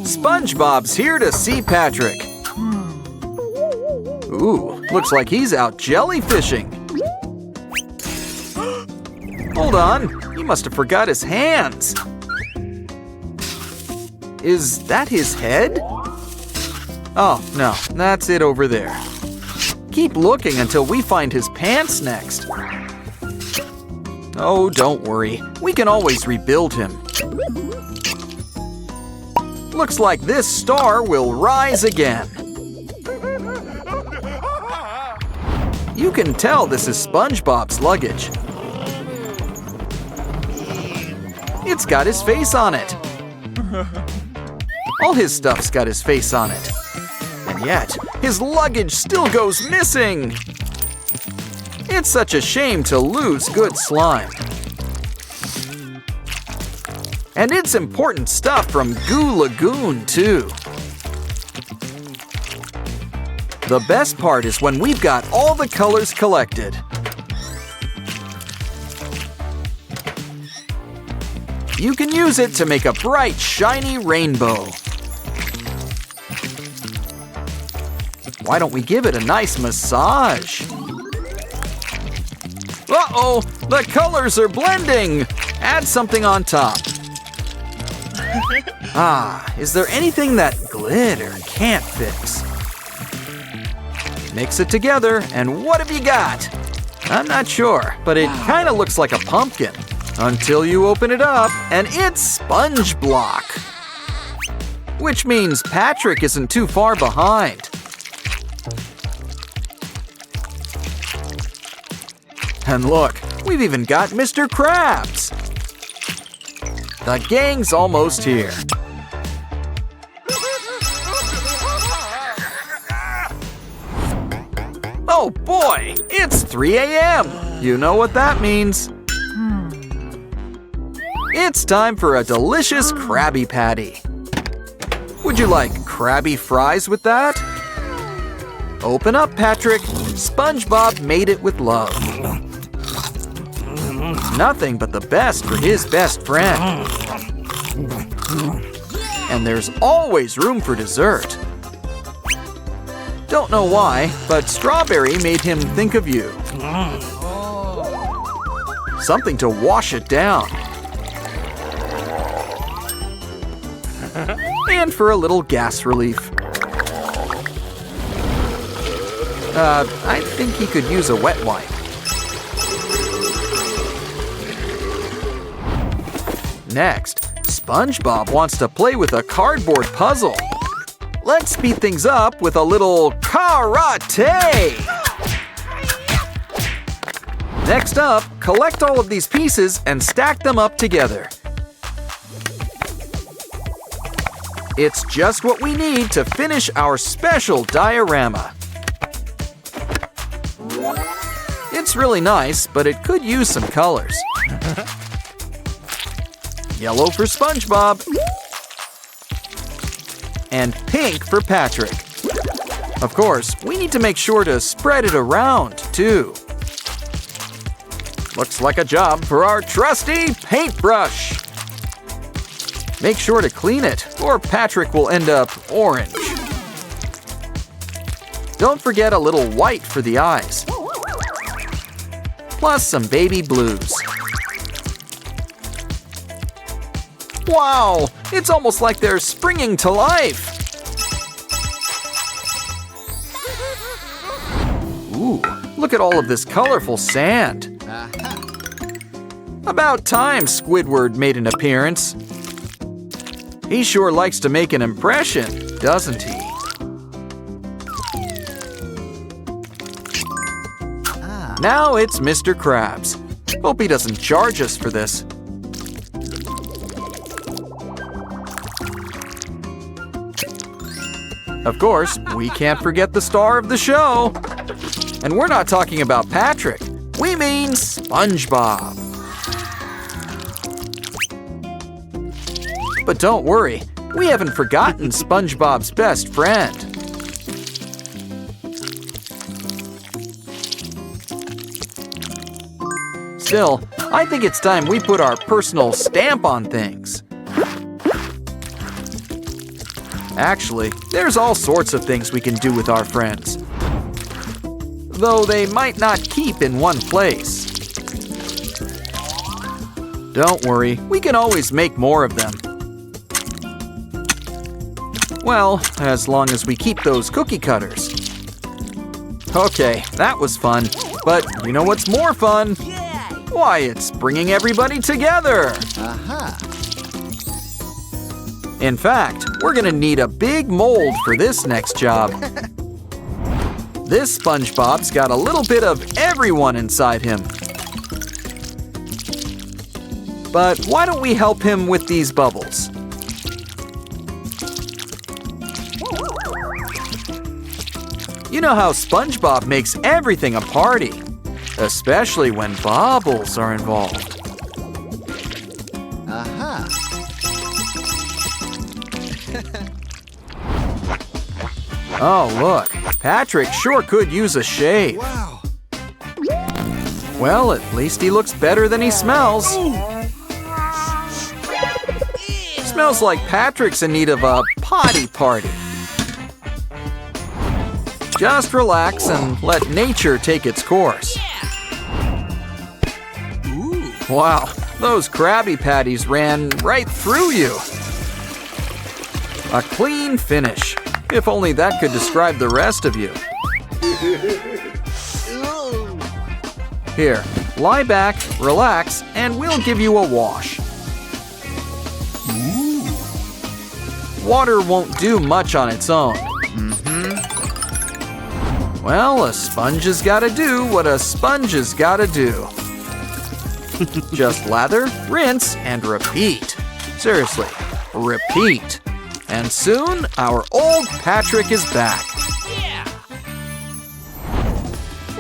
SpongeBob's here to see Patrick. Ooh, looks like he's out jellyfishing. Hold on, he must have forgot his hands. Is that his head? Oh, no, that's it over there. Keep looking until we find his pants next. Oh, don't worry. We can always rebuild him. Looks like this star will rise again. You can tell this is SpongeBob's luggage. It's got his face on it. All his stuff's got his face on it. And yet, his luggage still goes missing. It's such a shame to lose good slime. And it's important stuff from Goo Lagoon, too. The best part is when we've got all the colors collected. You can use it to make a bright, shiny rainbow. Why don't we give it a nice massage? Uh-oh, the colors are blending! Add something on top. Ah, is there anything that glitter can't fix? Mix it together, and what have you got? I'm not sure, but it kind of looks like a pumpkin. Until you open it up, and it's Sponge Block. Which means Patrick isn't too far behind. And look, we've even got Mr. Krabs. The gang's almost here. Oh boy, it's 3 a.m. You know what that means. It's time for a delicious Krabby Patty. Would you like Krabby fries with that? Open up, Patrick. SpongeBob made it with love. Nothing but the best for his best friend. And there's always room for dessert. Don't know why, but strawberry made him think of you. Something to wash it down. And for a little gas relief. I think he could use a wet wipe. Next, SpongeBob wants to play with a cardboard puzzle. Let's speed things up with a little karate! Next up, collect all of these pieces and stack them up together. It's just what we need to finish our special diorama. It's really nice, but it could use some colors. Yellow for SpongeBob. And pink for Patrick. Of course, we need to make sure to spread it around, too. Looks like a job for our trusty paintbrush. Make sure to clean it, or Patrick will end up orange. Don't forget a little white for the eyes. Plus some baby blues. Wow, it's almost like they're springing to life. Ooh, look at all of this colorful sand. About time Squidward made an appearance. He sure likes to make an impression, doesn't he? Now it's Mr. Krabs. Hope he doesn't charge us for this. Of course, we can't forget the star of the show. And we're not talking about Patrick. We mean SpongeBob. But don't worry, we haven't forgotten SpongeBob's best friend. Still, I think it's time we put our personal stamp on things. Actually, there's all sorts of things we can do with our friends. Though they might not keep in one place. Don't worry, we can always make more of them. Well, as long as we keep those cookie cutters. Okay, that was fun. But you know what's more fun? Why, it's bringing everybody together. In fact, we're gonna need a big mold for this next job. This SpongeBob's got a little bit of everyone inside him. But why don't we help him with these bubbles? You know how SpongeBob makes everything a party, especially when bubbles are involved. Oh, look, Patrick sure could use a shave. Wow. Well, at least he looks better than he smells. Smells like Patrick's in need of a potty party. Just relax and let nature take its course. Wow, those Krabby Patties ran right through you. A clean finish. If only that could describe the rest of you. Here, lie back, relax, and we'll give you a wash. Water won't do much on its own. Well, a sponge has gotta do what a sponge has gotta do. Just lather, rinse, and repeat. Seriously, repeat. And soon, our old Patrick is back.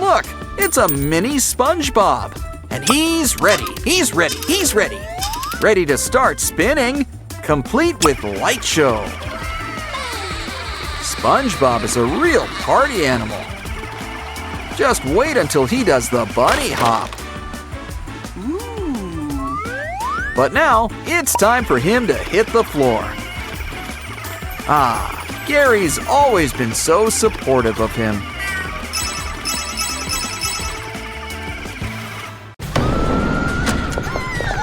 Look, it's a mini SpongeBob. And he's ready, he's ready, he's ready. Ready to start spinning, complete with light show. SpongeBob is a real party animal. Just wait until he does the bunny hop. But now, it's time for him to hit the floor. Ah, Gary's always been so supportive of him.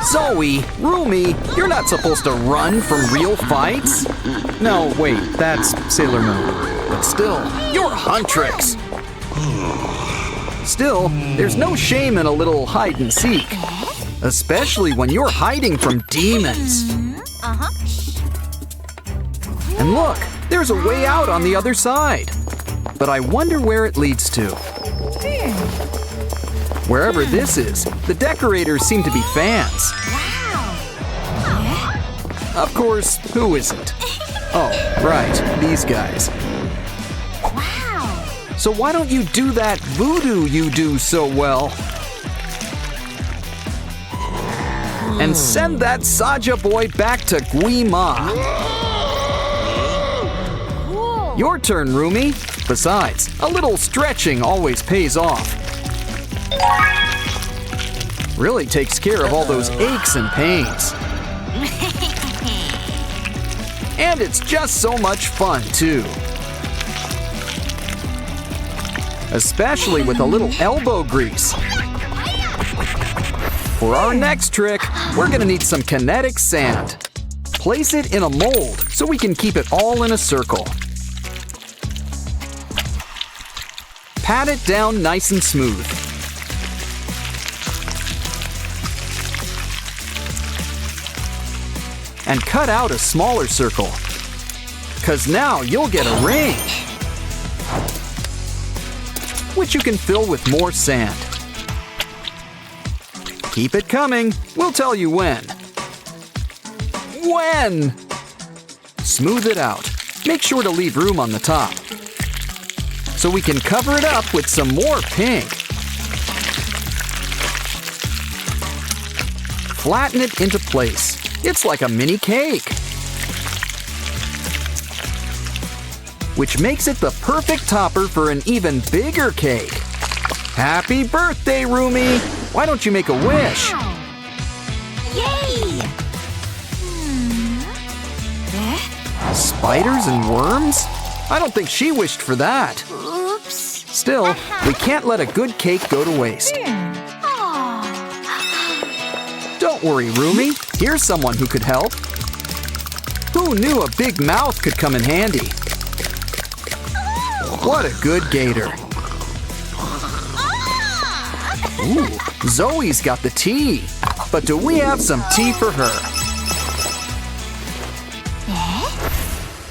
Zoe, Rumi, you're not supposed to run from real fights. No, wait, that's Sailor Moon. But still, you're Huntrix. Still, there's no shame in a little hide and seek. Especially when you're hiding from demons. And look, there's a way out on the other side. But I wonder where it leads to. Wherever this is, the decorators seem to be fans. Of course, who isn't? Oh, right, these guys. So why don't you do that voodoo you do so well? And send that Saja boy back to Guima. Your turn, Rumi. Besides, a little stretching always pays off. Really takes care of all those aches and pains. And it's just so much fun, too. Especially with a little elbow grease. For our next trick, we're gonna need some kinetic sand. Place it in a mold so we can keep it all in a circle. Pat it down nice and smooth. And cut out a smaller circle. 'Cause now you'll get a ring. Which you can fill with more sand. Keep it coming. We'll tell you when. When? Smooth it out. Make sure to leave room on the top. So we can cover it up with some more pink. Flatten it into place. It's like a mini cake. Which makes it the perfect topper for an even bigger cake. Happy birthday, Rumi! Why don't you make a wish? Yay! Spiders and worms? I don't think she wished for that. Oops. Still, we can't let a good cake go to waste. Don't worry, Rumi. Here's someone who could help. Who knew a big mouth could come in handy? What a good gator. Ooh, Zoe's got the tea. But do we have some tea for her?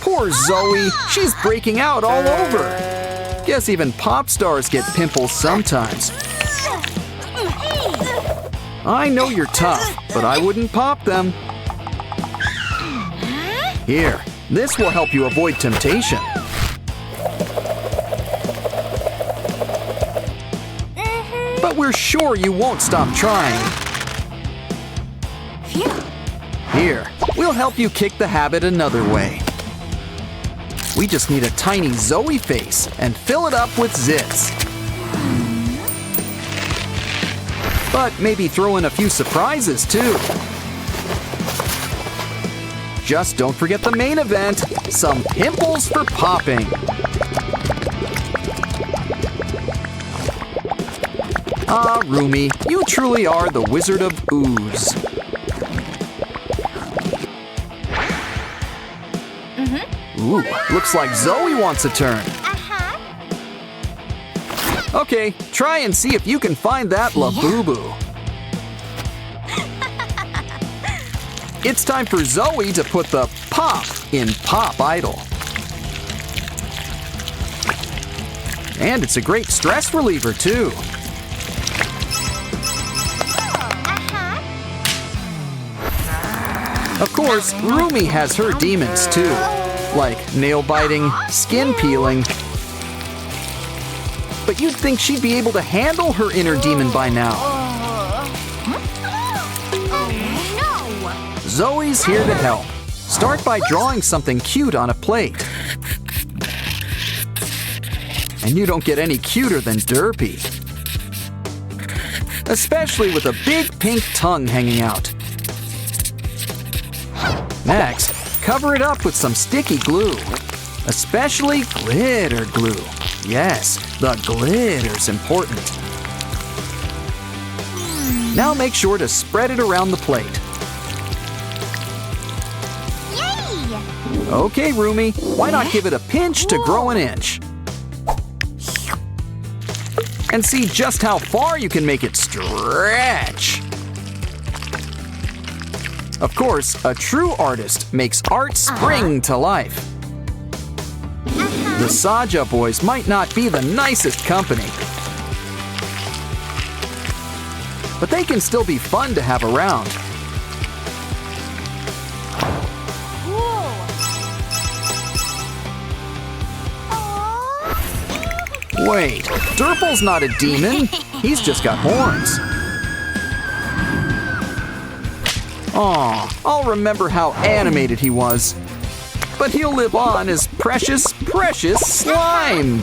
Poor Zoe, she's breaking out all over. Guess even pop stars get pimples sometimes. I know you're tough, but I wouldn't pop them. Here, this will help you avoid temptation. But we're sure you won't stop trying. Here, we'll help you kick the habit another way. We just need a tiny Zoe face and fill it up with zits. But maybe throw in a few surprises too. Just don't forget the main event, some pimples for popping. Ah, Rumi, you truly are the Wizard of Ooze. Ooh, looks like Zoe wants a turn. Okay, try and see if you can find that Labubu. It's time for Zoe to put the pop in Pop Idol. And it's a great stress reliever, too. Of course, Rumi has her demons, too. Like nail biting, skin peeling. But you'd think she'd be able to handle her inner demon by now. Zoe's here to help. Start by drawing something cute on a plate. And you don't get any cuter than Derpy. Especially with a big pink tongue hanging out. Next, cover it up with some sticky glue. Especially glitter glue. Yes, the glitter's important. Now make sure to spread it around the plate. Yay! Okay, Rumi, why not give it a pinch to grow an inch? And see just how far you can make it stretch. Of course, a true artist makes art spring to life. The Saja boys might not be the nicest company, but they can still be fun to have around. Wait, Derple's not a demon. He's just got horns. Aw, I'll remember how animated he was. But he'll live on as precious, precious slime.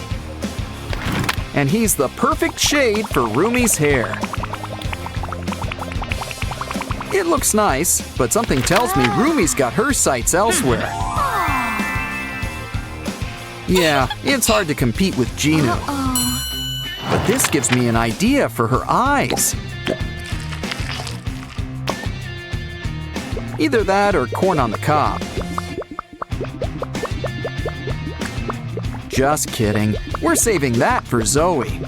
And he's the perfect shade for Rumi's hair. It looks nice, but something tells me Rumi's got her sights elsewhere. Yeah, it's hard to compete with Ginu. But this gives me an idea for her eyes. Either that or corn on the cob. Just kidding. We're saving that for Zoe.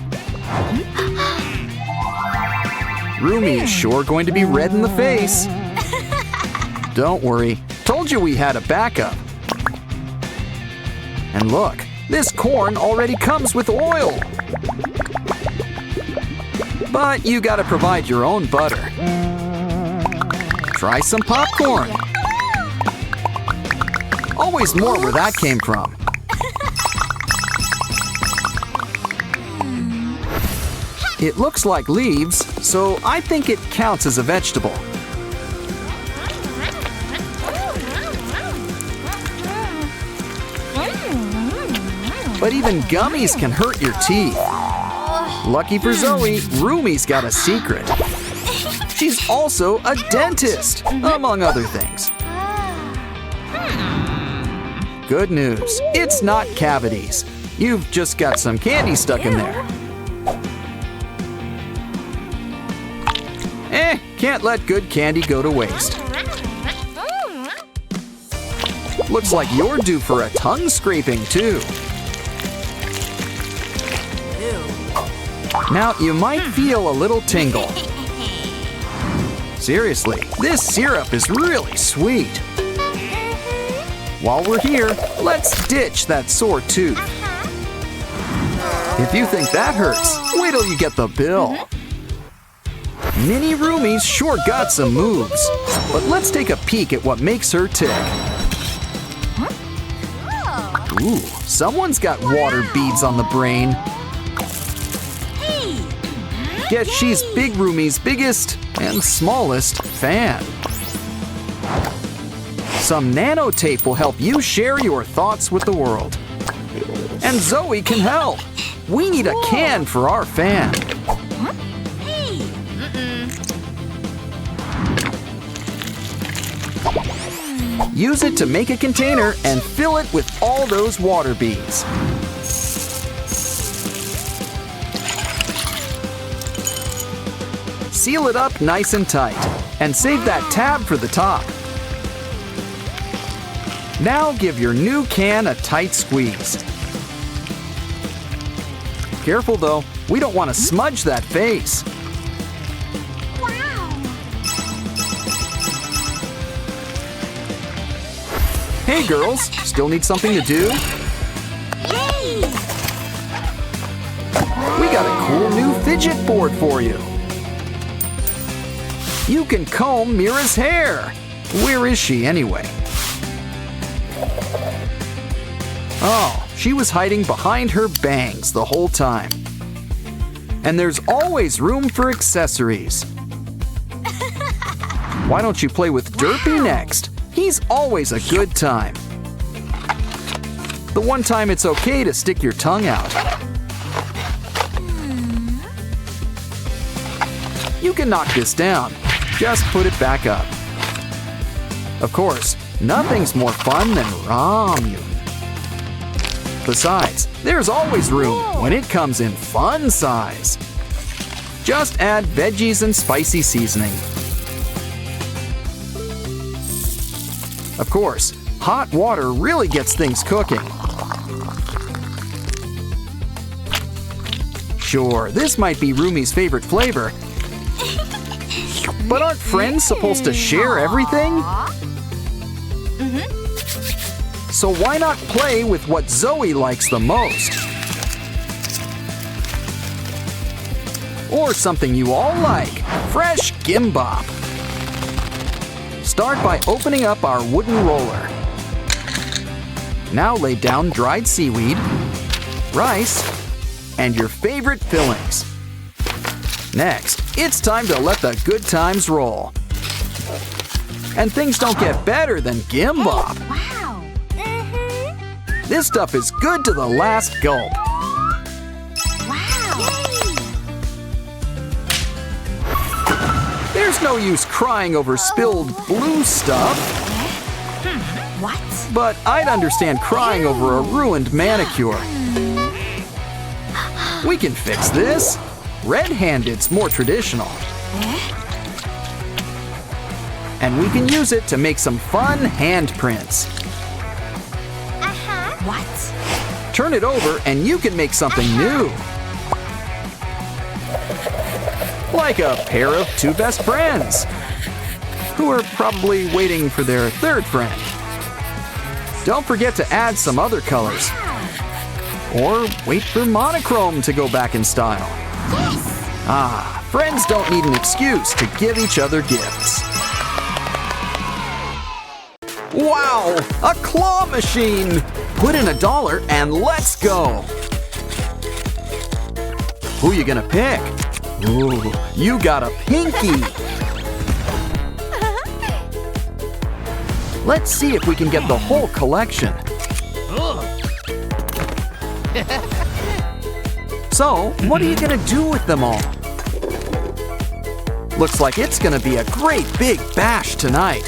Rumi is sure going to be red in the face. Don't worry. Told you we had a backup. And look, this corn already comes with oil. But you gotta provide your own butter. Try some popcorn. Always more where that came from. It looks like leaves, so I think it counts as a vegetable. But even gummies can hurt your teeth. Lucky for Zoe, Rumi's got a secret. She's also a dentist, among other things. good news. It's not cavities. You've just got some candy stuck in there. Can't let good candy go to waste. Looks like you're due for a tongue scraping too. Now you might feel a little tingle. Seriously, this syrup is really sweet. While we're here, let's ditch that sore tooth. If you think that hurts, wait till you get the bill. Mini Roomies sure got some moves, but let's take a peek at what makes her tick. Ooh, someone's got water beads on the brain. Guess she's Big Roomie's biggest and smallest fan. Some nano tape will help you share your thoughts with the world. And Zoe can help. We need a can for our fan. Use it to make a container and fill it with all those water beads. Seal it up nice and tight and save that tab for the top. Now give your new can a tight squeeze. Careful though, we don't want to smudge that face. Hey girls, still need something to do? Yay! We got a cool new fidget board for you. You can comb Mira's hair. Where is she anyway? Oh, she was hiding behind her bangs the whole time. And there's always room for accessories. Why don't you play with Derpy next? He's always a good time. The one time it's okay to stick your tongue out. You can knock this down. Just put it back up. Of course, nothing's more fun than ramen. Besides, there's always room when it comes in fun size. Just add veggies and spicy seasoning. Of course, hot water really gets things cooking. Sure, this might be Roomie's favorite flavor, but aren't friends supposed to share everything? So why not play with what Zoe likes the most? Or something you all like, fresh gimbap. Start by opening up our wooden roller. Now lay down dried seaweed, rice, and your favorite fillings. Next, it's time to let the good times roll. And things don't get better than gimbap. Wow! This stuff is good to the last gulp. There's no use crying over spilled blue stuff. What? But I'd understand crying over a ruined manicure. We can fix this. Red-handed's more traditional. And we can use it to make some fun handprints. What? Turn it over and you can make something new. Like a pair of two best friends who are probably waiting for their third friend. Don't forget to add some other colors. Or wait for monochrome to go back in style. Ah, friends don't need an excuse to give each other gifts. Wow, a claw machine! Put in $1 and let's go! Who you gonna pick? Ooh, you got a pinky! Let's see if we can get the whole collection. So, what are you gonna do with them all? Looks like it's gonna be a great big bash tonight.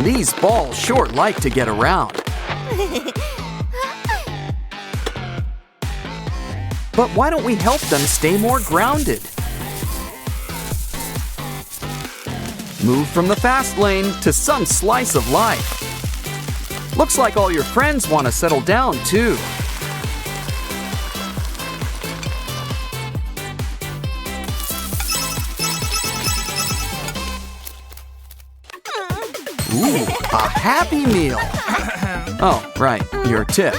These balls sure like to get around. But why don't we help them stay more grounded? Move from the fast lane to some slice of life. Looks like all your friends want to settle down too. Ooh, a Happy Meal. Oh, right, your tip.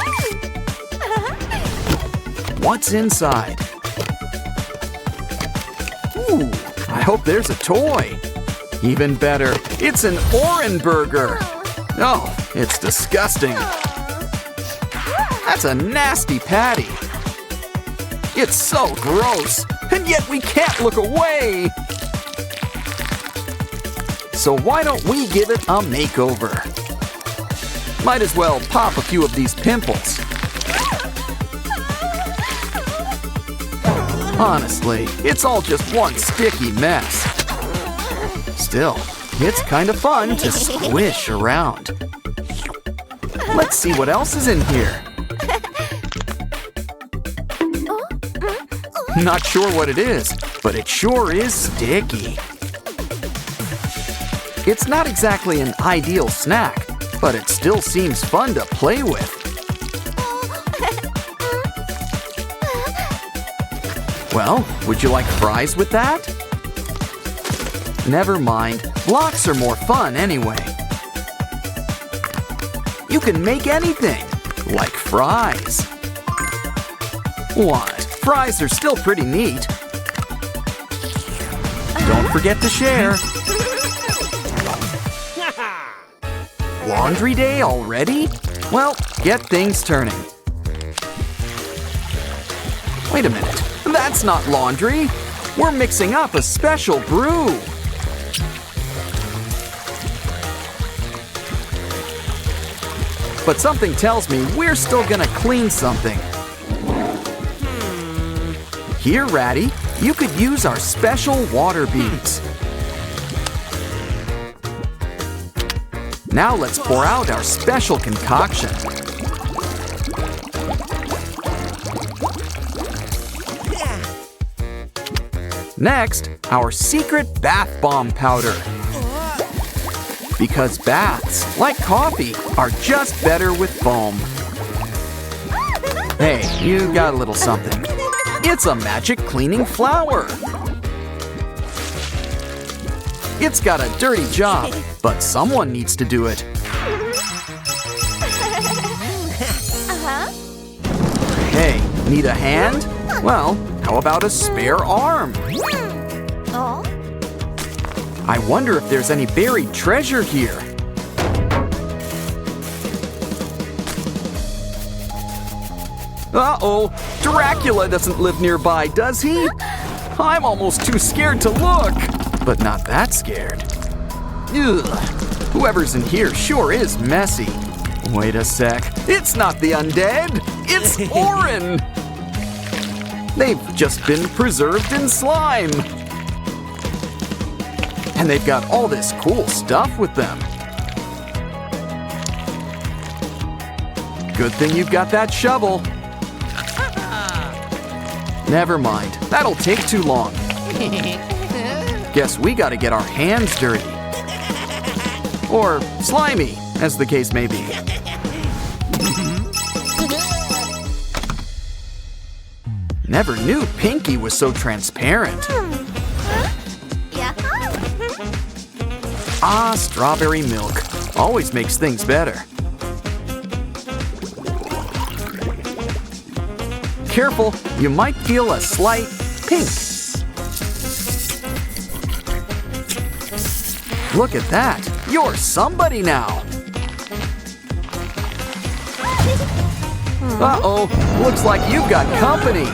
What's inside? Ooh, I hope there's a toy. Even better, it's an Orenburger. Oh, it's disgusting. That's a nasty patty. It's so gross, and yet we can't look away. So why don't we give it a makeover? Might as well pop a few of these pimples. Honestly, it's all just one sticky mess. Still, it's kind of fun to squish around. Let's see what else is in here. Not sure what it is, but it sure is sticky. It's not exactly an ideal snack, but it still seems fun to play with. Well, would you like fries with that? Never mind, blocks are more fun anyway. You can make anything, like fries. What? Fries are still pretty neat. Don't forget to share. Laundry day already? Well, get things turning. Wait a minute, that's not laundry. We're mixing up a special brew. But something tells me we're still gonna clean something. Here, Ratty, you could use our special water beads. Now let's pour out our special concoction. Next, our secret bath bomb powder. Because baths, like coffee, are just better with foam. Hey, you got a little something. It's a magic cleaning flower. It's got a dirty job, but someone needs to do it. Hey, need a hand? Well, how about a spare arm? I wonder if there's any buried treasure here. Uh-oh, Dracula doesn't live nearby, does he? I'm almost too scared to look, but not that scared. Ugh, whoever's in here sure is messy. Wait a sec, it's not the undead, it's Oren! They've just been preserved in slime. And they've got all this cool stuff with them. Good thing you've got that shovel. Never mind, that'll take too long. Guess we gotta get our hands dirty. Or slimy, as the case may be. Never knew Pinky was so transparent. Ah, strawberry milk. Always makes things better. Careful, you might feel a slight pink. Look at that, you're somebody now. Uh-oh, looks like you've got company.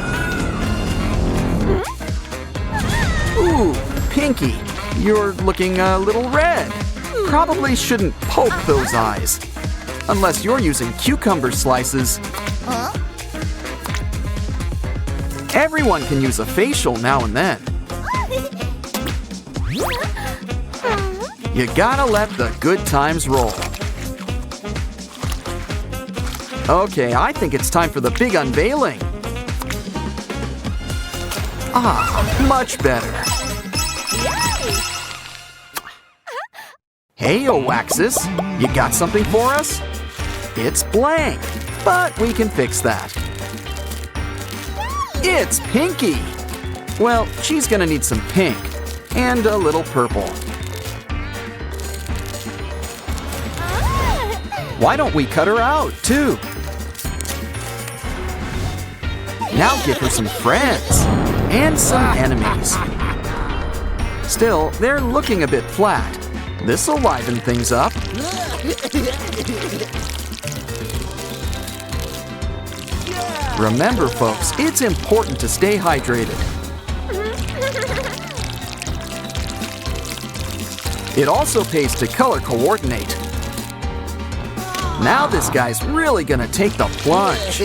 Ooh, Pinky, you're looking a little red. Probably shouldn't poke those eyes. Unless you're using cucumber slices. Everyone can use a facial now and then. You gotta let the good times roll. Okay, I think it's time for the big unveiling. Ah, much better. Hey, Oaxis, you got something for us? It's blank, but we can fix that. It's Pinky. Well, she's gonna need some pink and a little purple. Why don't we cut her out, too? Now give her some friends and some enemies. Still, they're looking a bit flat. This'll liven things up. Remember, folks, it's important to stay hydrated. It also pays to color coordinate. Now this guy's really gonna take the plunge.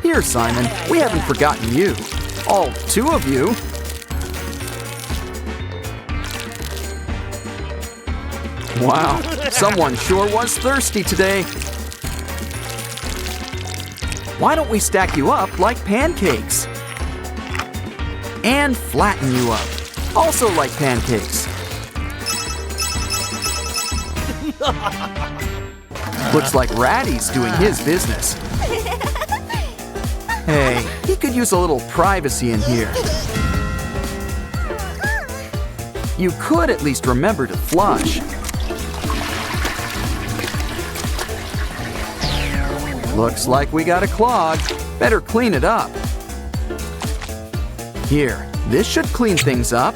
Here, Simon, we haven't forgotten you. All two of you. Wow, someone sure was thirsty today. Why don't we stack you up like pancakes? And flatten you up, also like pancakes. Looks like Ratty's doing his business. Hey, he could use a little privacy in here. You could at least remember to flush. Looks like we got a clog. Better clean it up. Here, this should clean things up.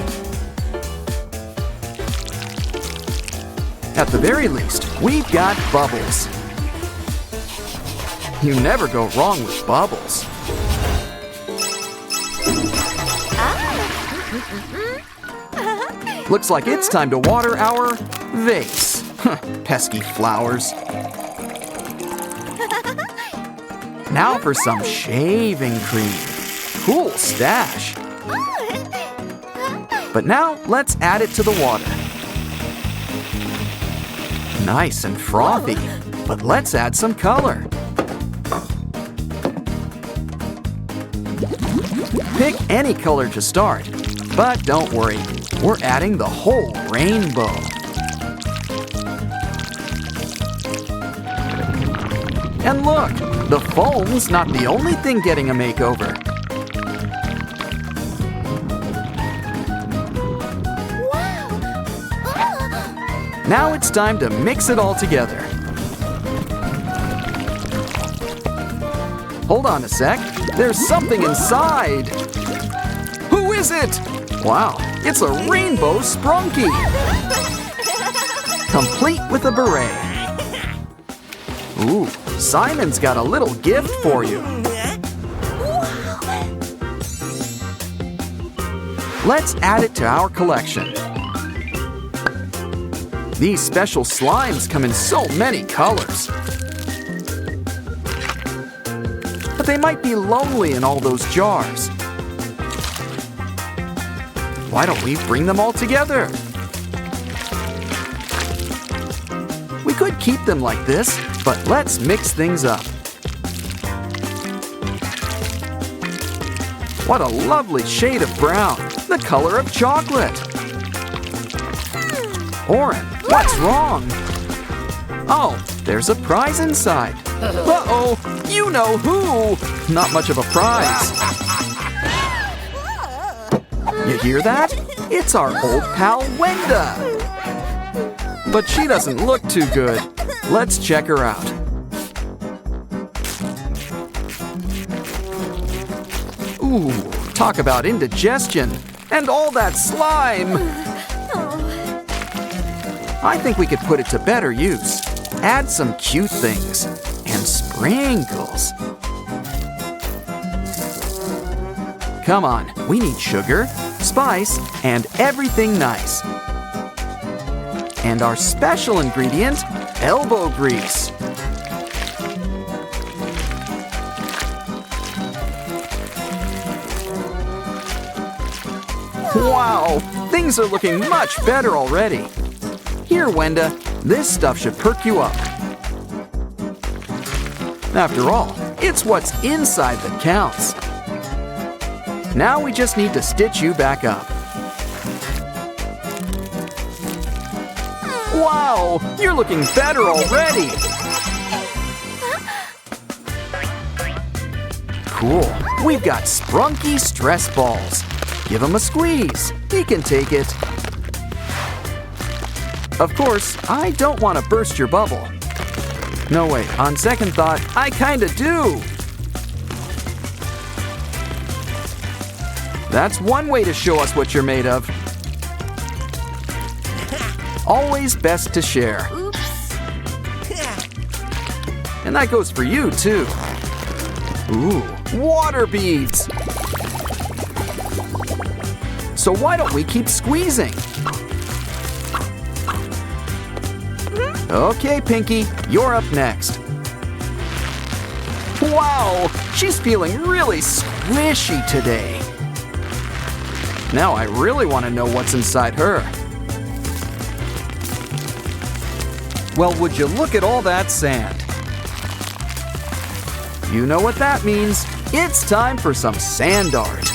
At the very least, we've got bubbles. You never go wrong with bubbles. Looks like it's time to water our vase. Pesky flowers. Now for some shaving cream. Cool stash. But now let's add it to the water. Nice and frothy, but let's add some color. Pick any color to start, but don't worry, we're adding the whole rainbow. And look, the foam's not the only thing getting a makeover. Now it's time to mix it all together. Hold on a sec, there's something inside. Who is it? Wow, it's a rainbow sprunky. Complete with a beret. Ooh, Simon's got a little gift for you. Let's add it to our collection. These special slimes come in so many colors. But they might be lonely in all those jars. Why don't we bring them all together? We could keep them like this, but let's mix things up. What a lovely shade of brown, the color of chocolate. Oren, what's wrong? Oh, there's a prize inside. Uh-oh, you know who? Not much of a prize. You hear that? It's our old pal Wenda. But she doesn't look too good. Let's check her out. Ooh, talk about indigestion and all that slime. I think we could put it to better use. Add some cute things and sprinkles. Come on, we need sugar, spice, and everything nice. And our special ingredient, elbow grease. Wow, things are looking much better already. Here, Wenda, this stuff should perk you up. After all, it's what's inside that counts. Now we just need to stitch you back up. Wow, you're looking better already. Cool, we've got Sprunky stress balls. Give him a squeeze, he can take it. Of course, I don't want to burst your bubble. No, wait, on second thought, I kinda do. That's one way to show us what you're made of. Always best to share. Oops. And that goes for you, too. Ooh, water beads. So why don't we keep squeezing? Okay, Pinky, you're up next. Wow, she's feeling really squishy today. Now I really want to know what's inside her. Well, would you look at all that sand? You know what that means. It's time for some sand art.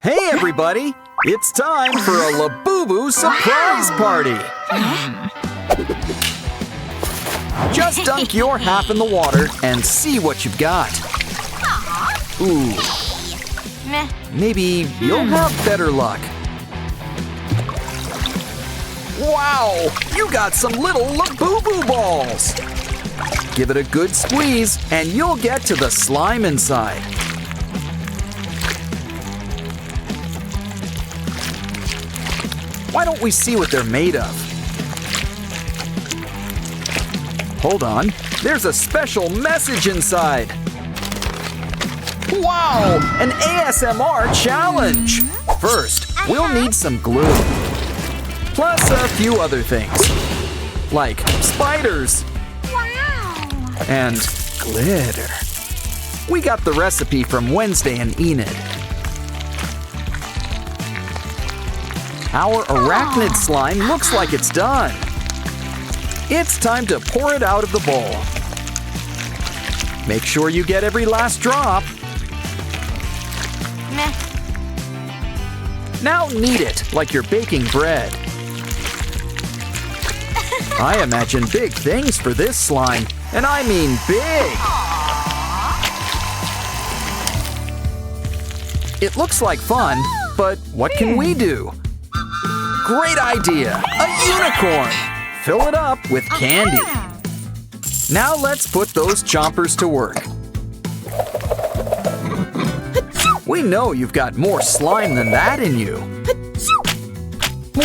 Hey, everybody! It's time for a Labubu surprise party! Just dunk your half in the water and see what you've got. Ooh, Meh. maybe you'll have better luck. Wow, you got some little Labubu balls! Give it a good squeeze and you'll get to the slime inside. Why don't we see what they're made of? Hold on, there's a special message inside. Wow, an ASMR challenge. First, we'll need some glue. Plus a few other things, like spiders Wow. and glitter. We got the recipe from Wednesday and Enid. Our arachnid slime looks like it's done. It's time to pour it out of the bowl. Make sure you get every last drop. Meh. Now knead it like you're baking bread. I imagine big things for this slime, and I mean big. It looks like fun, but what can we do? Great idea! A unicorn! Fill it up with candy. Now let's put those chompers to work. We know you've got more slime than that in you.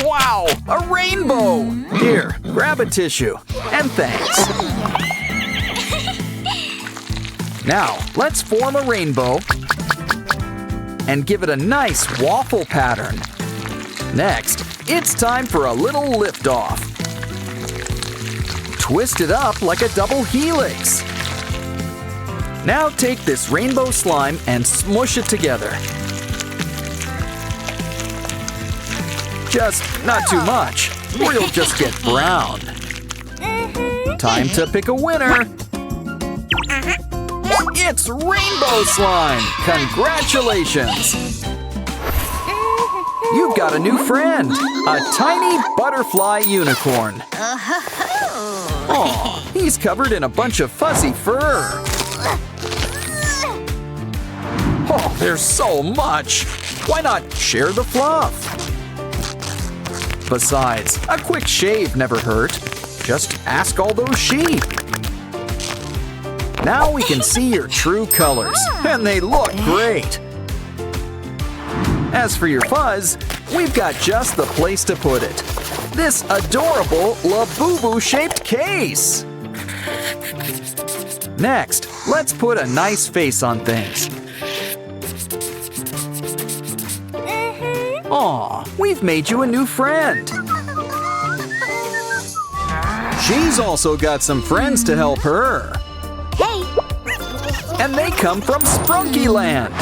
Wow! A rainbow! Here, grab a tissue. And thanks. Now, let's form a rainbow and give it a nice waffle pattern. Next, it's time for a little lift-off. Twist it up like a double helix. Now take this rainbow slime and smush it together. Just not too much, or you'll just get brown. Time to pick a winner. It's rainbow slime! Congratulations! You've got a new friend, a tiny butterfly unicorn. Aw, he's covered in a bunch of fuzzy fur. Oh, there's so much. Why not share the fluff? Besides, a quick shave never hurt. Just ask all those sheep. Now we can see your true colors, and they look great. As for your fuzz, we've got just the place to put it. This adorable Labubu-shaped case. Next, let's put a nice face on things. Aw, we've made you a new friend. She's also got some friends to help her. Hey. And they come from Sprunky Land.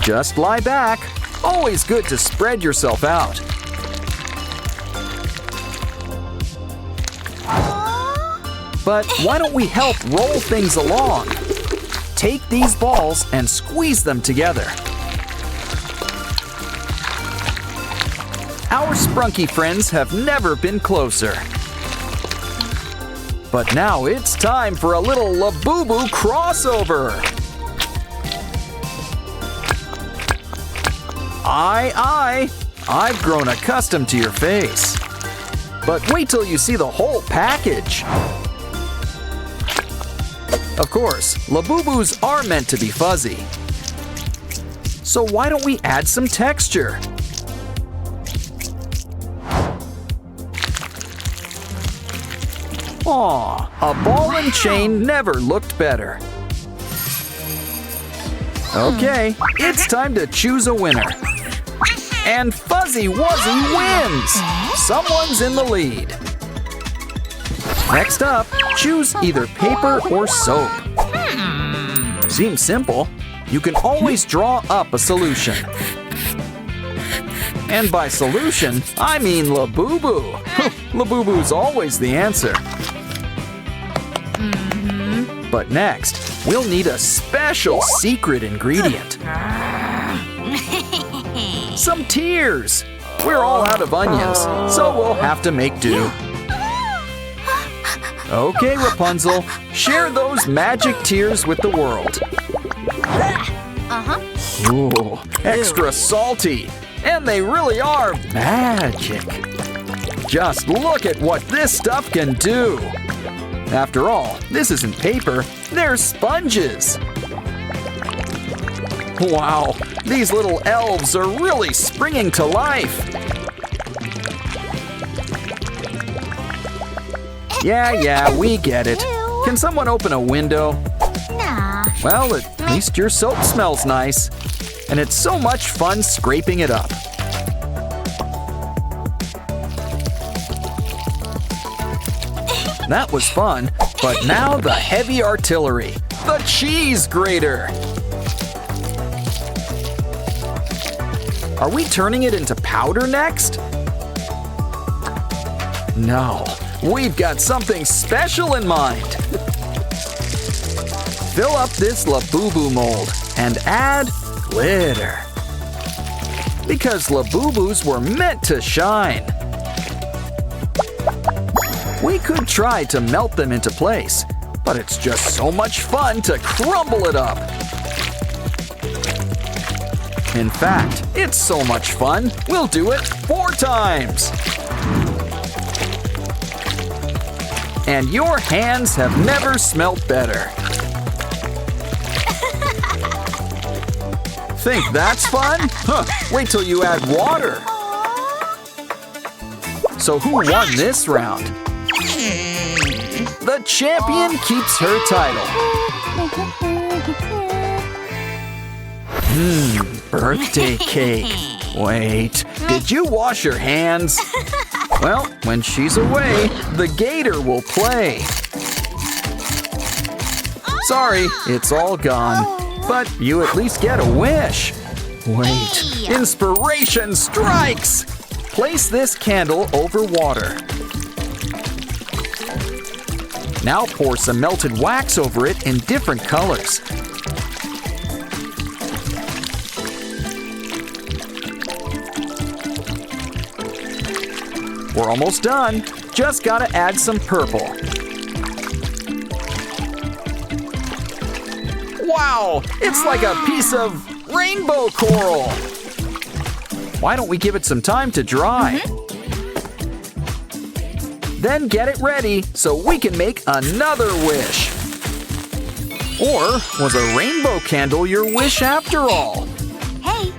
Just lie back. Always good to spread yourself out. But why don't we help roll things along? Take these balls and squeeze them together. Our sprunky friends have never been closer. But now it's time for a little Labubu crossover. Aye, I've grown accustomed to your face. But wait till you see the whole package. Of course, Labubus are meant to be fuzzy. So why don't we add some texture? Aw, a ball and chain never looked better. Okay, it's time to choose a winner. And Fuzzy Wuzzy wins! Someone's in the lead. Next up, choose either paper or soap. Seems simple. You can always draw up a solution. And by solution, I mean Labubu. Labubu's always the answer. But next, we'll need a special secret ingredient. Some tears. We're all out of onions, so we'll have to make do. Okay, Rapunzel, share those magic tears with the world. Ooh, extra salty. And they really are magic. Just look at what this stuff can do. After all, this isn't paper, they're sponges. Wow, these little elves are really springing to life. Yeah, we get it. Can someone open a window? Nah. Well, at least your soap smells nice. And it's so much fun scraping it up. That was fun, but now the heavy artillery, the cheese grater. Are we turning it into powder next? No, we've got something special in mind. Fill up this Labubu mold and add glitter. Because Labubus were meant to shine. We could try to melt them into place, but it's just so much fun to crumble it up. In fact, it's so much fun, we'll do it 4 times. And your hands have never smelt better. Think that's fun? Huh, wait till you add water. So who won this round? The champion keeps her title. Birthday cake. Wait, did you wash your hands? Well, when she's away, the gator will play. Sorry, it's all gone. But you at least get a wish. Wait, inspiration strikes! Place this candle over water. Now pour some melted wax over it in different colors. We're almost done. Just gotta add some purple. Wow, it's like a piece of rainbow coral. Why don't we give it some time to dry? Then get it ready so we can make another wish. Or was a rainbow candle your wish after all? Hey.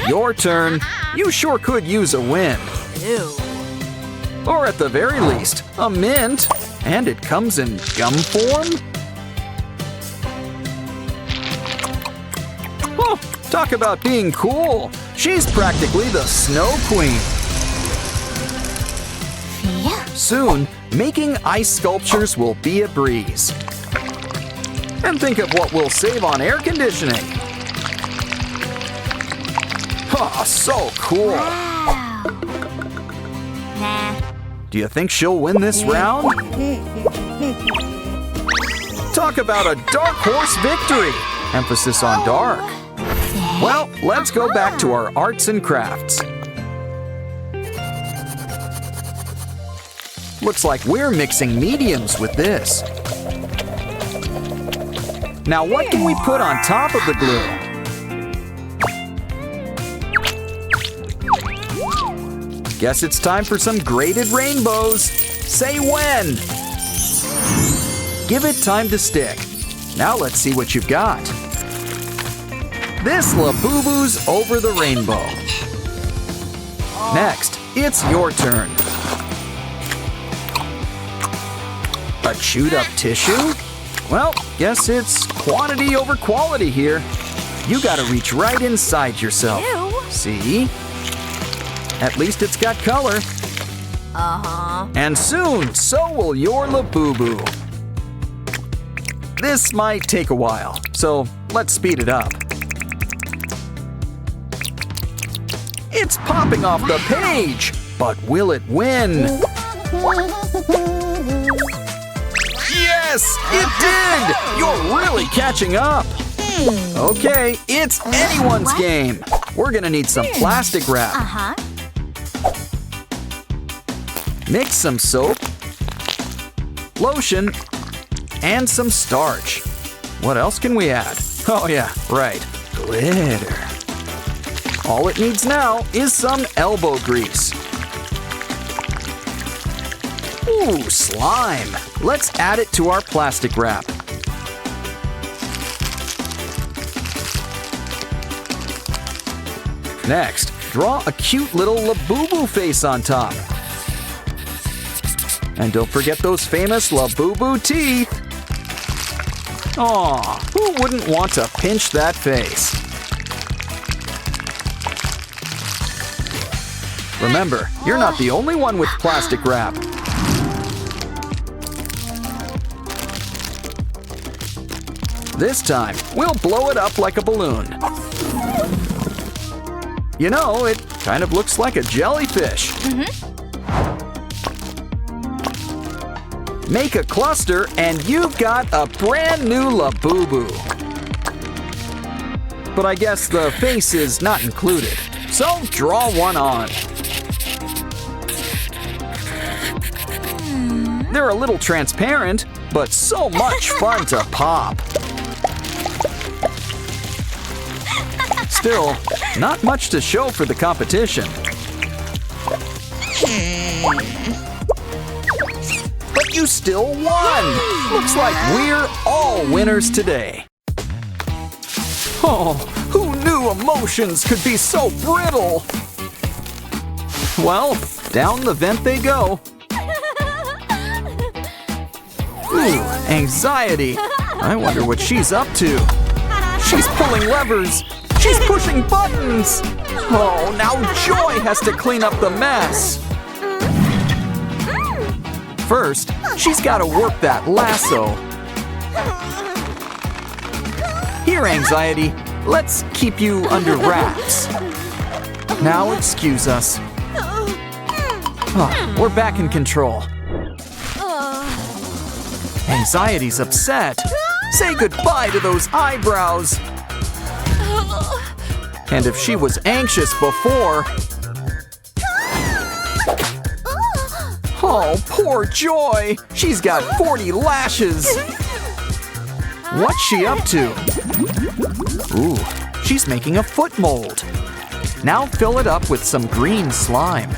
Your turn. You sure could use a win. Ew. Or at the very least, a mint. And it comes in gum form? Oh, talk about being cool. She's practically the Snow Queen. Soon, making ice sculptures will be a breeze. And think of what we'll save on air conditioning. Oh, so cool. Wow. Nah. Do you think she'll win this round? Talk about a dark horse victory. Emphasis on dark. Well, let's go back to our arts and crafts. Looks like we're mixing mediums with this. Now what can we put on top of the glue? Guess it's time for some graded rainbows. Say when. Give it time to stick. Now let's see what you've got. This Labubu's over the rainbow. Next, it's your turn. A chewed up tissue? Well, guess it's quantity over quality here. You gotta reach right inside yourself. Ew. See? At least it's got color. Uh-huh. And soon, so will your Labubu. This might take a while, so let's speed it up. It's popping off the page, but will it win? Yes, it did! You're really catching up. Okay, it's anyone's game. We're gonna need some plastic wrap. Uh-huh. Mix some soap, lotion, and some starch. What else can we add? Oh yeah, right, glitter. All it needs now is some elbow grease. Ooh, slime. Let's add it to our plastic wrap. Next, draw a cute little Labubu face on top. And don't forget those famous Labubu teeth. Aw, who wouldn't want to pinch that face? Remember, you're not the only one with plastic wrap. This time, we'll blow it up like a balloon. You know, it kind of looks like a jellyfish. Make a cluster and you've got a brand new Labubu. But I guess the face is not included, so draw one on. They're a little transparent, but so much fun to pop. Still, not much to show for the competition. But you still won! Looks like we're all winners today. Oh, who knew emotions could be so brittle? Well, down the vent they go. Ooh, anxiety. I wonder what she's up to. She's pulling levers. She's pushing buttons. Oh, now Joy has to clean up the mess. First, she's got to work that lasso. Here, Anxiety, let's keep you under wraps. Now excuse us. Oh, we're back in control. Anxiety's upset. Say goodbye to those eyebrows. And if she was anxious before... Oh, poor Joy! She's got 40 lashes! What's she up to? Ooh, she's making a foot mold. Now fill it up with some green slime.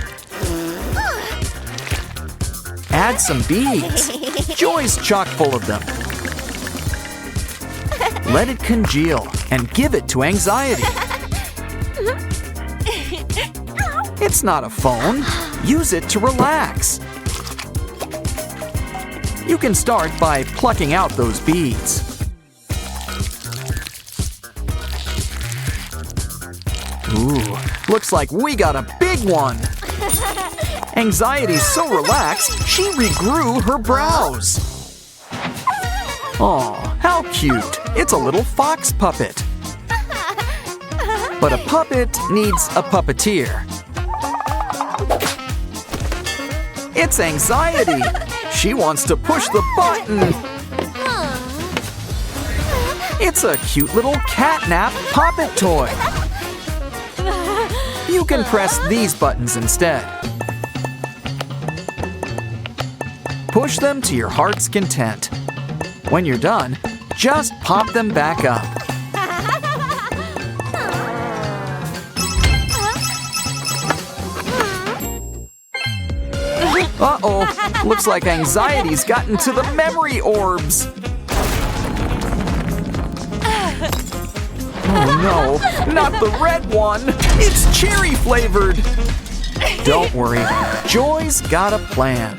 Add some beads. Joy's chock full of them. Let it congeal and give it to Anxiety. It's not a phone. Use it to relax. You can start by plucking out those beads. Ooh, looks like we got a big one. Anxiety's so relaxed, she regrew her brows. Aw, how cute. It's a little fox puppet. But a puppet needs a puppeteer. It's Anxiety. She wants to push the button. It's a cute little catnap poppet toy. You can press these buttons instead. Push them to your heart's content. When you're done, just pop them back up. Uh-oh, looks like Anxiety's gotten to the memory orbs. Oh no, not the red one. It's cherry flavored. Don't worry, Joy's got a plan.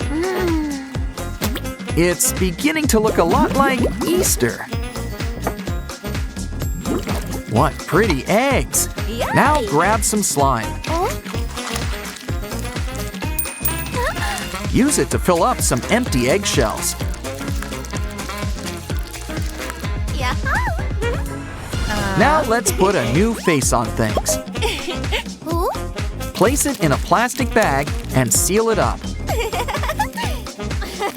It's beginning to look a lot like Easter. What pretty eggs. Now grab some slime. Use it to fill up some empty eggshells. Now let's put a new face on things. Place it in a plastic bag and seal it up.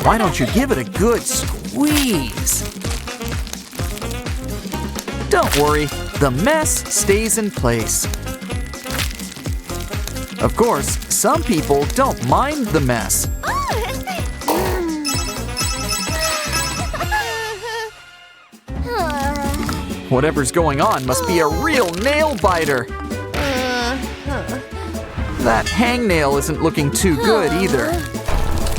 Why don't you give it a good squeeze? Don't worry, the mess stays in place. Of course, some people don't mind the mess. Whatever's going on must be a real nail biter. That hangnail isn't looking too good either.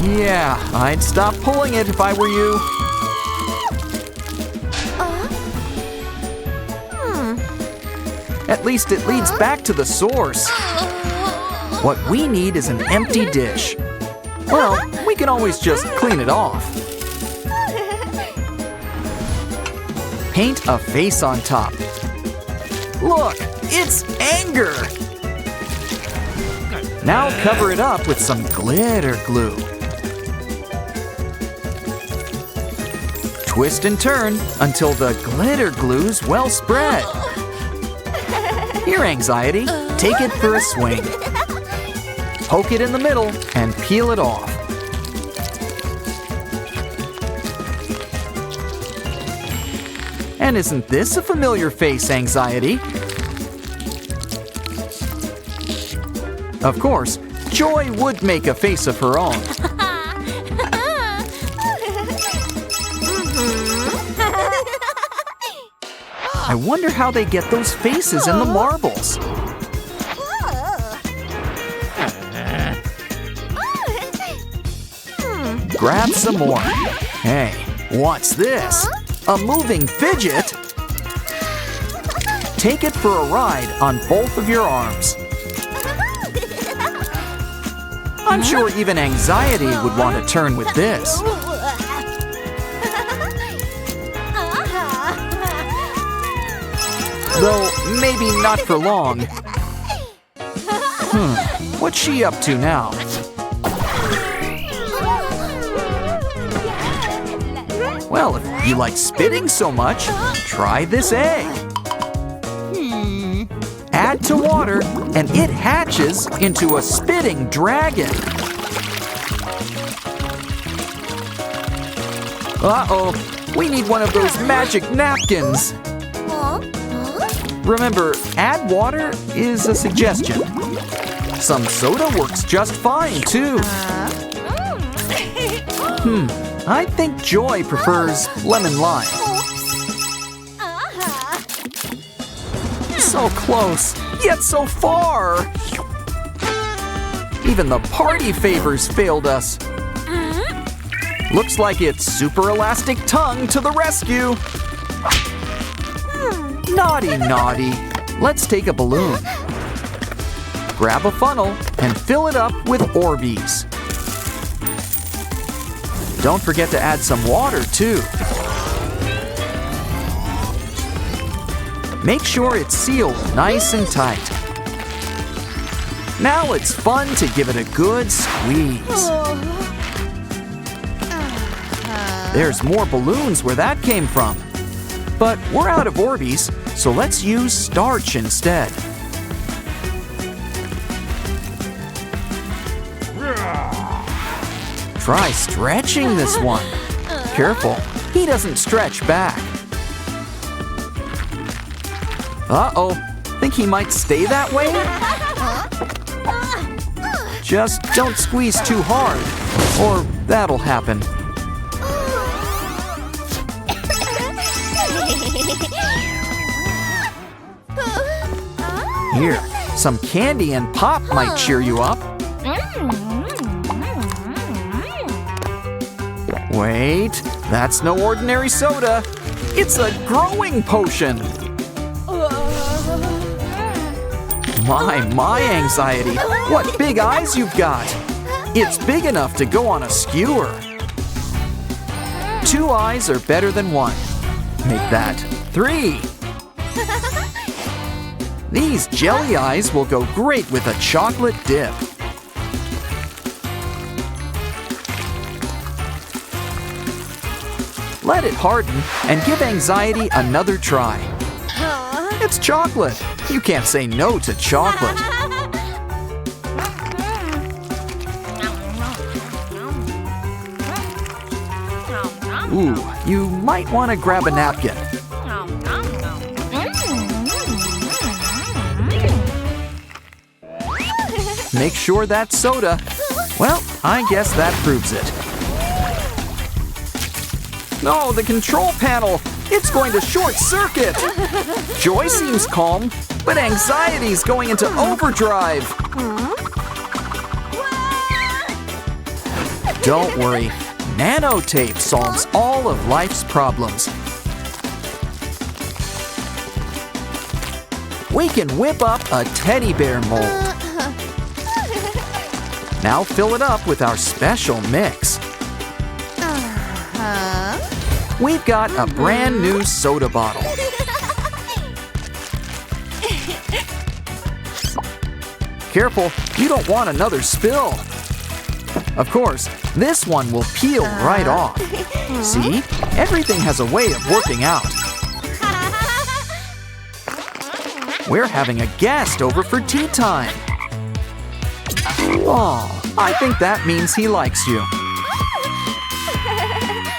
Yeah, I'd stop pulling it if I were you. At least it leads back to the source. What we need is an empty dish. Well, we can always just clean it off. Paint a face on top. Look, it's anger. Now cover it up with some glitter glue. Twist and turn until the glitter glue's well spread. Here, Anxiety, take it for a swing. Poke it in the middle and peel it off. And isn't this a familiar face, Anxiety? Of course, Joy would make a face of her own. I wonder how they get those faces in the marbles. Grab some more. Hey, what's this? A moving fidget? Take it for a ride on both of your arms. I'm sure even Anxiety would want to turn with this. Though maybe not for long. What's she up to now? Well, if you like spitting so much, try this egg. Add to water, and it hatches into a spitting dragon. Uh-oh, we need one of those magic napkins. Remember, add water is a suggestion. Some soda works just fine, too. I think Joy prefers lemon lime. So close, yet so far. Even the party favors failed us. Looks like it's Super Elastic Tongue to the rescue. Naughty, naughty. Let's take a balloon. Grab a funnel and fill it up with Orbeez. Don't forget to add some water, too. Make sure it's sealed nice and tight. Now it's fun to give it a good squeeze. There's more balloons where that came from. But we're out of Orbeez, so let's use starch instead. Try stretching this one. Careful, he doesn't stretch back. Uh-oh, think he might stay that way? Just don't squeeze too hard, or that'll happen. Here, some candy and pop might cheer you up. Wait, that's no ordinary soda. It's a growing potion. My anxiety. What big eyes you've got. It's big enough to go on a skewer. 2 eyes are better than 1. Make that 3. These jelly eyes will go great with a chocolate dip. Let it harden and give anxiety another try. It's chocolate. You can't say no to chocolate. Ooh, you might want to grab a napkin. Make sure that's soda. Well, I guess that proves it. No, the control panel! It's going to short circuit! Joy seems calm, but anxiety's going into overdrive. Don't worry, nanotape solves all of life's problems. We can whip up a teddy bear mold. Now fill it up with our special mix. We've got a brand new soda bottle. Careful, you don't want another spill. Of course, this one will peel right off. See, everything has a way of working out. We're having a guest over for tea time. Oh, I think that means he likes you.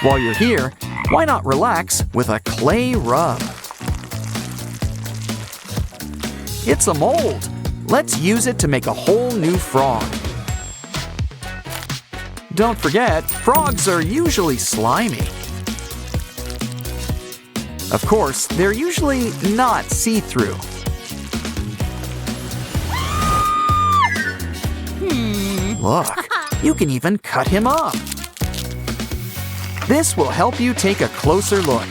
While you're here, why not relax with a clay rub? It's a mold. Let's use it to make a whole new frog. Don't forget, frogs are usually slimy. Of course, they're usually not see-through. Look, you can even cut him up. This will help you take a closer look.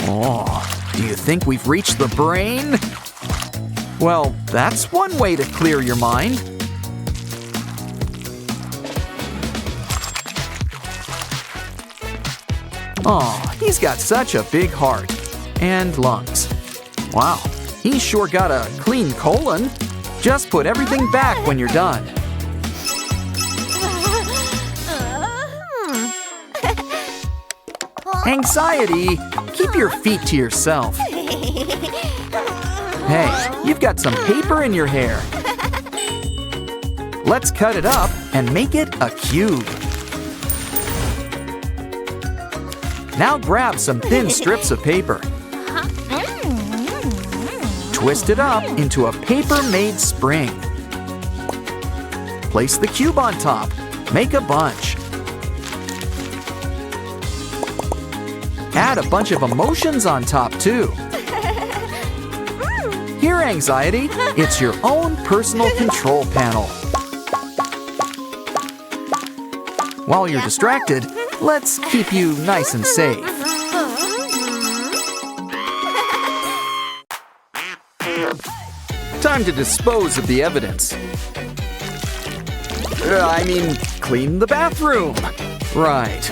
Oh, do you think we've reached the brain? Well, that's one way to clear your mind. Oh, he's got such a big heart and lungs. Wow, he's sure got a clean colon. Just put everything back when you're done. Anxiety, keep your feet to yourself. Hey, you've got some paper in your hair. Let's cut it up and make it a cube. Now grab some thin strips of paper. Twist it up into a paper-made spring. Place the cube on top. Make a bunch. Add a bunch of emotions on top, too. Here, anxiety, it's your own personal control panel. While you're distracted, let's keep you nice and safe. Time to dispose of the evidence. Clean the bathroom. Right.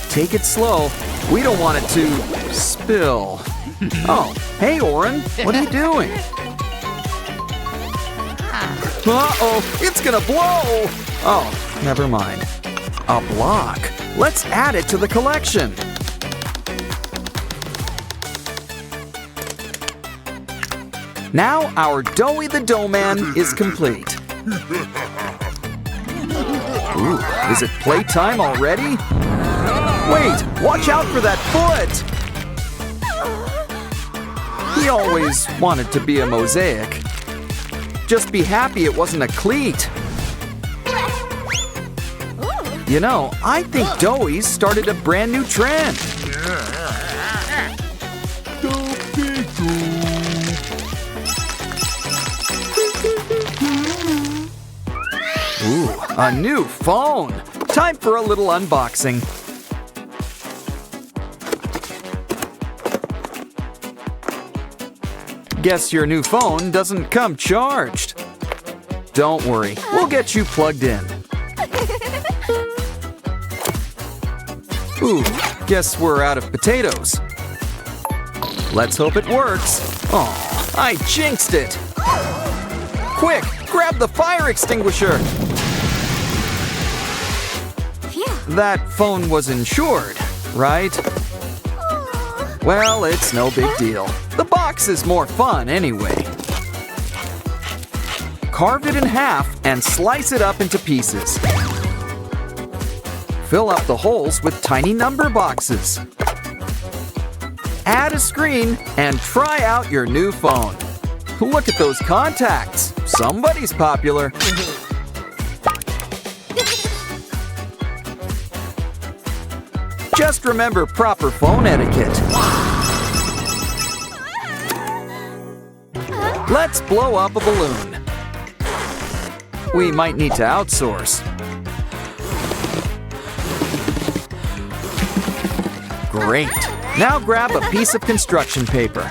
Take it slow. We don't want it to spill. Oh, hey, Oren. What are you doing? Uh-oh, it's gonna blow! Oh, never mind. A block. Let's add it to the collection. Now our Doughy the Dough Man is complete. Ooh, is it playtime already? Wait, watch out for that foot! He always wanted to be a mosaic. Just be happy it wasn't a cleat. You know, I think Doughy's started a brand new trend. Ooh, a new phone! Time for a little unboxing. Guess your new phone doesn't come charged. Don't worry, we'll get you plugged in. Ooh, guess we're out of potatoes. Let's hope it works. Aw, I jinxed it. Quick, grab the fire extinguisher. That phone was insured, right? Well, it's no big deal. The box is more fun anyway. Carve it in half and slice it up into pieces. Fill up the holes with tiny number boxes. Add a screen and try out your new phone. Look at those contacts. Somebody's popular. Just remember proper phone etiquette. Let's blow up a balloon. We might need to outsource. Great. Now grab a piece of construction paper.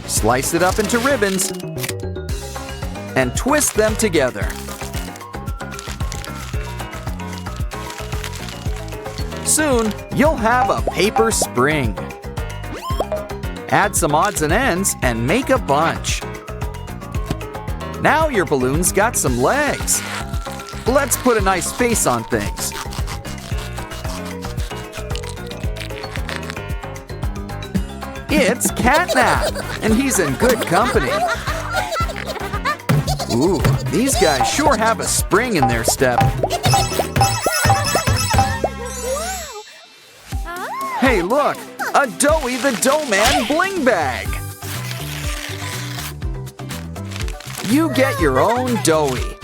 Slice it up into ribbons and twist them together. Soon, you'll have a paper spring. Add some odds and ends and make a bunch. Now your balloon's got some legs. Let's put a nice face on things. It's Catnap, and he's in good company. Ooh, these guys sure have a spring in their step. Hey, look, a Doughy the Dough Man bling bag. You get your own Doughy.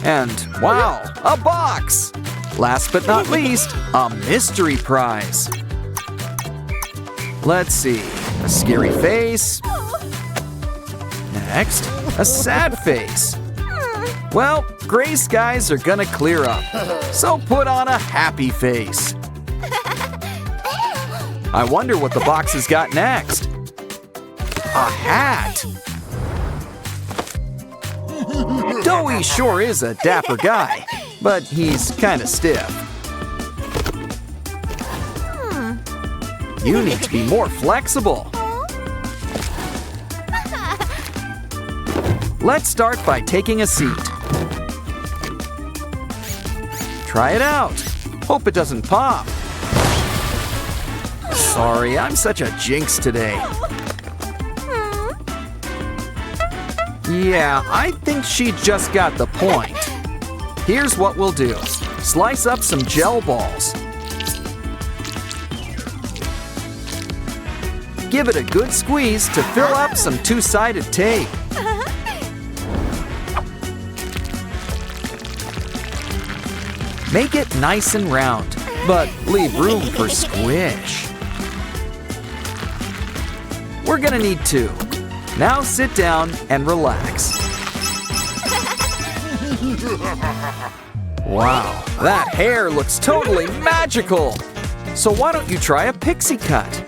And wow, a box. Last but not least, a mystery prize. Let's see, a scary face. Next, a sad face. Well, gray skies are gonna clear up, so put on a happy face. I wonder what the box has got next. A hat. Doughy sure is a dapper guy, but he's kinda stiff. You need to be more flexible. Let's start by taking a seat. Try it out. Hope it doesn't pop. Sorry, I'm such a jinx today. Yeah, I think she just got the point. Here's what we'll do. Slice up some gel balls. Give it a good squeeze to fill up some two-sided tape. Make it nice and round, but leave room for squish. We're gonna need two. Now sit down and relax. Wow, that hair looks totally magical. So why don't you try a pixie cut?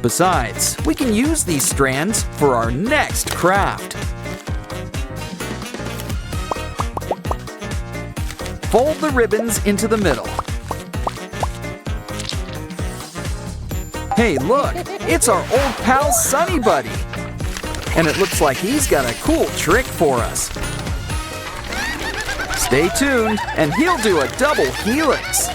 Besides, we can use these strands for our next craft. Fold the ribbons into the middle. Hey, look, it's our old pal Sunny Buddy. And it looks like he's got a cool trick for us. Stay tuned, and he'll do a double helix.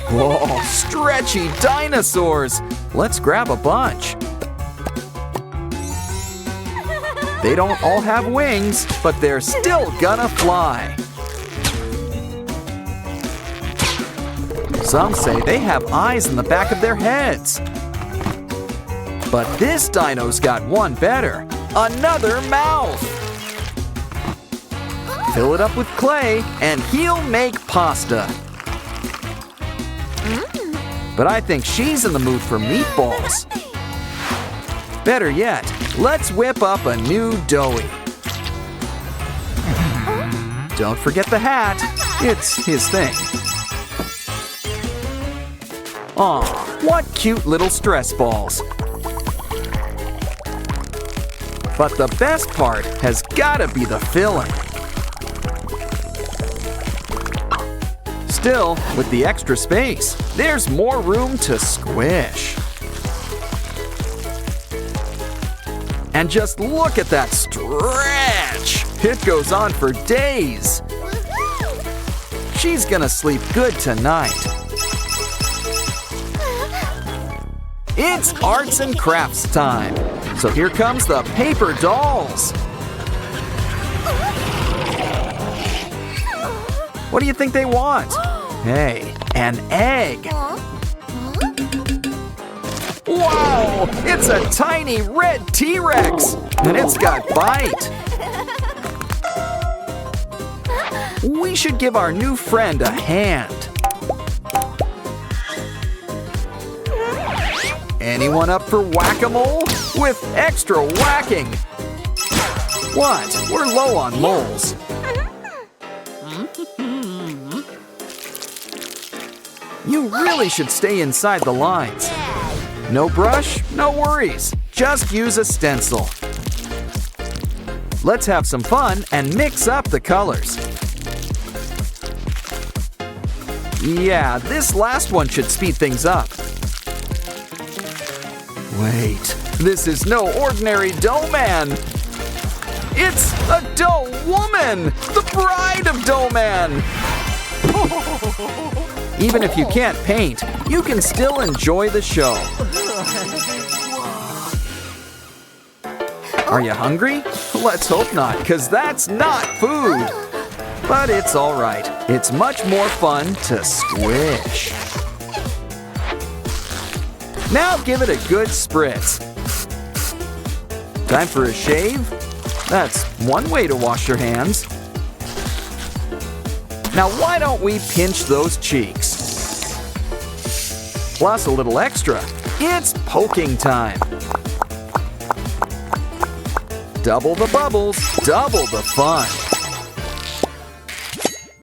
Whoa, stretchy dinosaurs! Let's grab a bunch. They don't all have wings, but they're still gonna fly. Some say they have eyes in the back of their heads. But this dino's got one better. Another mouth! Fill it up with clay and he'll make pasta. But I think she's in the mood for meatballs. Better yet, let's whip up a new doughy. Don't forget the hat. It's his thing. Aw, what cute little stress balls. But the best part has gotta be the filling. Still, with the extra space, there's more room to squish. And just look at that stretch! It goes on for days. She's gonna sleep good tonight. It's arts and crafts time. So here comes the paper dolls. What do you think they want? Hey, an egg. Wow, it's a tiny red T-Rex, and it's got bite. We should give our new friend a hand. Anyone up for whack-a-mole? With extra whacking. What? We're low on moles. You really should stay inside the lines. No brush, no worries. Just use a stencil. Let's have some fun and mix up the colors. Yeah, this last one should speed things up. Wait, this is no ordinary dough man. It's a dough woman, the bride of dough man. Even if you can't paint, you can still enjoy the show. Are you hungry? Let's hope not, because that's not food. But it's all right. It's much more fun to squish. Now give it a good spritz. Time for a shave? That's one way to wash your hands. Now why don't we pinch those cheeks? Plus a little extra. It's poking time. Double the bubbles, double the fun.